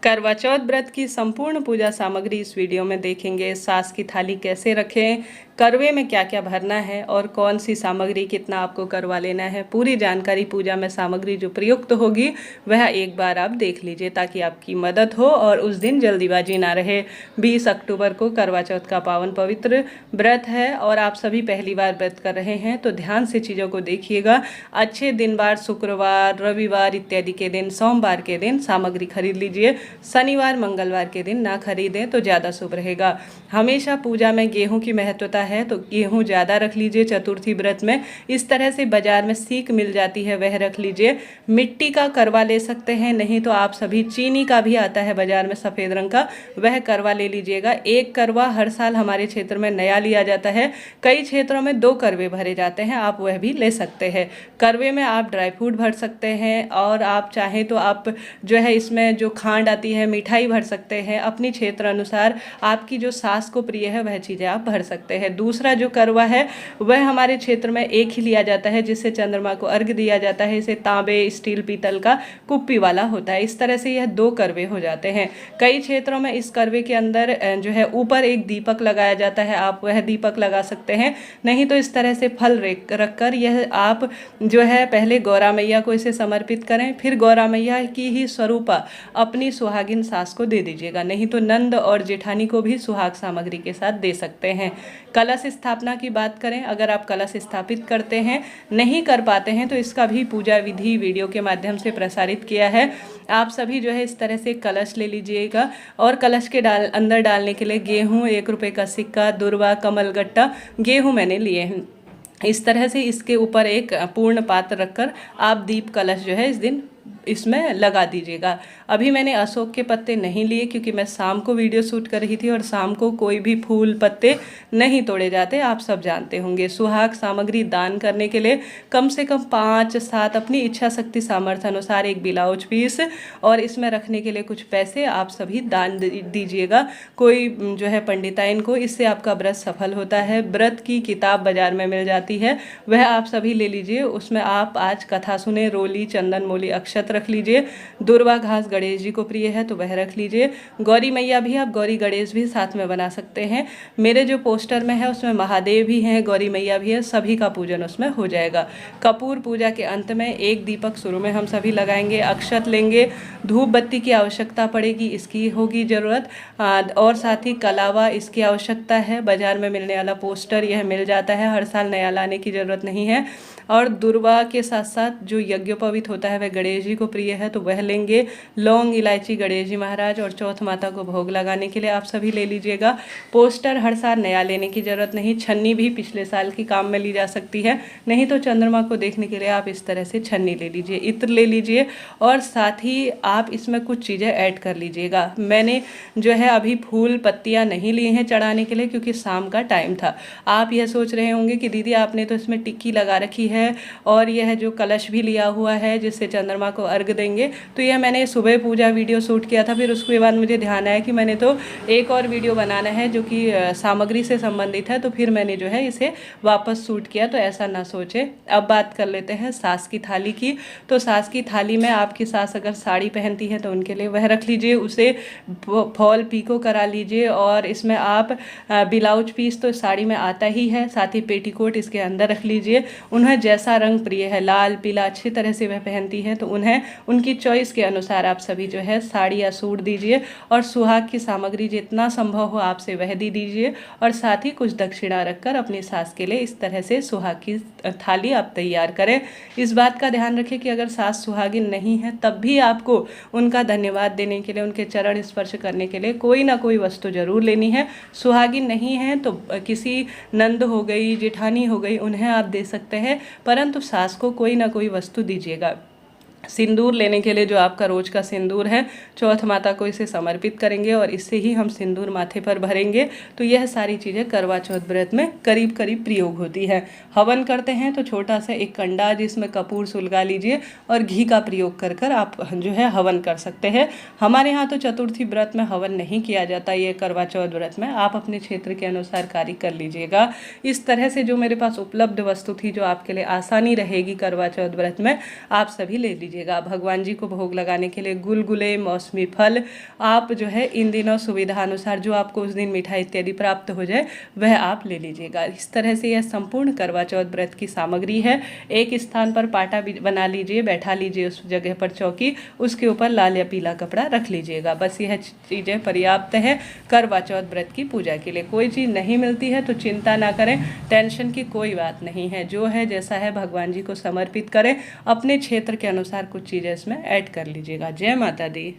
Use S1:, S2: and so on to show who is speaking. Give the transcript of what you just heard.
S1: करवा चौथ व्रत की संपूर्ण पूजा सामग्री इस वीडियो में देखेंगे। सास की थाली कैसे रखें, करवे में क्या क्या भरना है और कौन सी सामग्री कितना आपको करवा लेना है, पूरी जानकारी पूजा में सामग्री जो प्रयुक्त होगी वह एक बार आप देख लीजिए ताकि आपकी मदद हो और उस दिन जल्दीबाजी ना रहे। 20 अक्टूबर को करवा चौथ का पावन पवित्र व्रत है और आप सभी पहली बार व्रत कर रहे हैं तो ध्यान से चीज़ों को देखिएगा। अच्छे दिन बार शुक्रवार, रविवार इत्यादि के दिन, सोमवार के दिन सामग्री खरीद लीजिए। शनिवार मंगलवार के दिन ना खरीदें तो ज़्यादा शुभ रहेगा। हमेशा पूजा में गेहूं की महत्वता है तो गेहूं ज़्यादा रख लीजिए। चतुर्थी व्रत में इस तरह से बाजार में सीख मिल जाती है वह रख लीजिए। मिट्टी का करवा ले सकते हैं, नहीं तो आप सभी चीनी का भी आता है बाजार में सफ़ेद रंग का, वह करवा ले लीजिएगा। एक करवा हर साल हमारे क्षेत्र में नया लिया जाता है, कई क्षेत्रों में 2 करवे भरे जाते हैं, आप वह भी ले सकते हैं। करवे में आप ड्राई फ्रूट भर सकते हैं और आप चाहें तो आप जो है इसमें जो खांड आती है मिठाई भर सकते हैं। अपनी क्षेत्र अनुसार आपकी जो सास को प्रिय है वह चीज़ें आप भर सकते हैं। दूसरा जो करवा है वह हमारे क्षेत्र में एक ही लिया जाता है जिससे चंद्रमा को अर्घ्य दिया जाता है। इसे तांबे, स्टील, पीतल का कुप्पी वाला होता है। इस तरह से यह 2 करवे हो जाते हैं। कई क्षेत्रों में इस करवे के अंदर जो है ऊपर एक दीपक लगाया जाता है, आप वह दीपक लगा सकते हैं। नहीं तो इस तरह से फल रख कर यह आप जो है पहले गौरा मैया को इसे समर्पित करें, फिर गौरा मैया की ही स्वरूपा अपनी सुहागिन सास को दे दीजिएगा। नहीं तो नंद और जेठानी को भी सुहाग सामग्री के साथ दे सकते हैं। कलश स्थापना की बात करें, अगर आप कलश स्थापित करते हैं, नहीं कर पाते हैं तो इसका भी पूजा विधि वीडियो के माध्यम से प्रसारित किया है। आप सभी जो है इस तरह से कलश ले लीजिएगा और कलश के अंदर डालने के लिए गेहूँ, 1 रुपये का सिक्का, दुर्वा, कमलगट्टा, गेहूँ मैंने लिए हैं। इस तरह से इसके ऊपर एक पूर्ण पात्र रखकर आप दीप कलश जो है इस दिन इसमें लगा दीजिएगा। अभी मैंने अशोक के पत्ते नहीं लिए क्योंकि मैं शाम को वीडियो शूट कर रही थी और शाम को कोई भी फूल पत्ते नहीं तोड़े जाते, आप सब जानते होंगे। सुहाग सामग्री दान करने के लिए कम से कम 5-7 अपनी इच्छा शक्ति सामर्थ्य अनुसार एक ब्लाउज पीस और इसमें रखने के लिए कुछ पैसे आप सभी दान दीजिएगा कोई जो है पंडिताइन को, इससे आपका व्रत सफल होता है। व्रत की किताब बाजार में मिल जाती है, वह आप सभी ले लीजिए। उसमें आप आज कथा सुने, रोली, चंदन, मोली, अक्षत रख लीजिए। दुर्वा घास गणेश जी को प्रिय है तो वह रख लीजिए। गौरी मैया भी, आप गौरी गणेश भी साथ में बना सकते हैं। मेरे जो पोस्टर में है उसमें महादेव भी हैं, गौरी मैया भी है, सभी का पूजन उसमें हो जाएगा। कपूर पूजा के अंत में एक दीपक शुरू में हम सभी लगाएंगे। अक्षत लेंगे, धूप बत्ती की आवश्यकता पड़ेगी, इसकी होगी ज़रूरत, और साथ ही कलावा इसकी आवश्यकता है। बाजार में मिलने वाला पोस्टर यह मिल जाता है, हर साल नया लाने की ज़रूरत नहीं है। और दुर्वा के साथ साथ जो यज्ञोपवीत होता है वह गणेश जी को प्रिय है तो वह लेंगे। लौंग, इलायची गणेश जी महाराज और चौथ माता को भोग लगाने के लिए आप सभी ले लीजिएगा। पोस्टर हर साल नया लेने की ज़रूरत नहीं, छन्नी भी पिछले साल की काम में ली जा सकती है। नहीं तो चंद्रमा को देखने के लिए आप इस तरह से छन्नी ले लीजिए, इत्र ले लीजिए और साथ ही आप इसमें कुछ चीज़ें ऐड कर लीजिएगा। मैंने जो है अभी फूल पत्तियाँ नहीं लिए हैं चढ़ाने के लिए क्योंकि शाम का टाइम था। आप यह सोच रहे होंगे कि दीदी आपने तो इसमें टिक्की लगा रखी है और यह जो कलश भी लिया हुआ है जिससे चंद्रमा को अर्घ देंगे, तो यह मैंने सुबह पूजा वीडियो शूट किया था। फिर उसके बाद मुझे ध्यान आया कि मैंने तो एक और वीडियो बनाना है जो कि सामग्री से संबंधित है, तो फिर मैंने जो है इसे वापस शूट किया। तो ऐसा ना सोचे। अब बात कर लेते हैं सास की थाली की। तो सास की थाली में आपकी सास अगर साड़ी पहनती है तो उनके लिए वह रख लीजिए, उसे फॉल पीको करा लीजिए और इसमें आप ब्लाउज पीस तो साड़ी में आता ही है, साथ ही पेटीकोट इसके अंदर रख लीजिए। उन्हें जैसा रंग प्रिय है, लाल पीला अच्छी तरह से वह पहनती है तो उन्हें उनकी चॉइस के अनुसार आप सभी जो है साड़ी या सूट दीजिए और सुहाग की सामग्री जितना संभव हो आपसे वह दी दीजिए और साथ ही कुछ दक्षिणा रखकर अपनी सास के लिए इस तरह से सुहाग की थाली आप तैयार करें। इस बात का ध्यान रखें कि अगर सास सुहागिन नहीं है तब भी आपको उनका धन्यवाद देने के लिए, उनके चरण स्पर्श करने के लिए कोई ना कोई वस्तु जरूर लेनी है। सुहागिन नहीं है तो किसी नंद हो गई, जेठानी हो गई, उन्हें आप दे सकते हैं, परंतु सास को कोई ना कोई वस्तु दीजिएगा। सिंदूर लेने के लिए जो आपका रोज का सिंदूर है, चौथ माता को इसे समर्पित करेंगे और इससे ही हम सिंदूर माथे पर भरेंगे। तो यह सारी चीज़ें करवा चौथ व्रत में करीब करीब प्रयोग होती है। हवन करते हैं तो छोटा सा एक कंडा जिसमें कपूर सुलगा लीजिए और घी का प्रयोग कर कर आप जो है हवन कर सकते हैं। हमारे यहाँ तो चतुर्थी व्रत में हवन नहीं किया जाता, ये करवा चौथ व्रत में आप अपने क्षेत्र के अनुसार कार्य कर लीजिएगा। इस तरह से जो मेरे पास उपलब्ध वस्तु थी जो आपके लिए आसानी रहेगी करवा चौथ व्रत में, आप सभी ले लीजिए। लीजिएगा। भगवान जी को भोग लगाने के लिए गुलगुले, मौसमी फल, आप जो है इन दिनों सुविधा अनुसार जो आपको उस दिन मिठाई इत्यादि प्राप्त हो जाए वह आप ले लीजिएगा। इस तरह से यह संपूर्ण करवा चौथ व्रत की सामग्री है। एक स्थान पर पाटा बना लीजिए, बैठा लीजिए उस जगह पर चौकी, उसके ऊपर लाल या पीला कपड़ा रख लीजिएगा। बस यह चीज़ें पर्याप्त है करवा चौथ व्रत की पूजा के लिए। कोई चीज़ नहीं मिलती है तो चिंता ना करें, टेंशन की कोई बात नहीं है। जो है जैसा है भगवान जी को समर्पित करें, अपने क्षेत्र के अनुसार कुछ चीज़ें इसमें ऐड कर लीजिएगा। जय माता दी।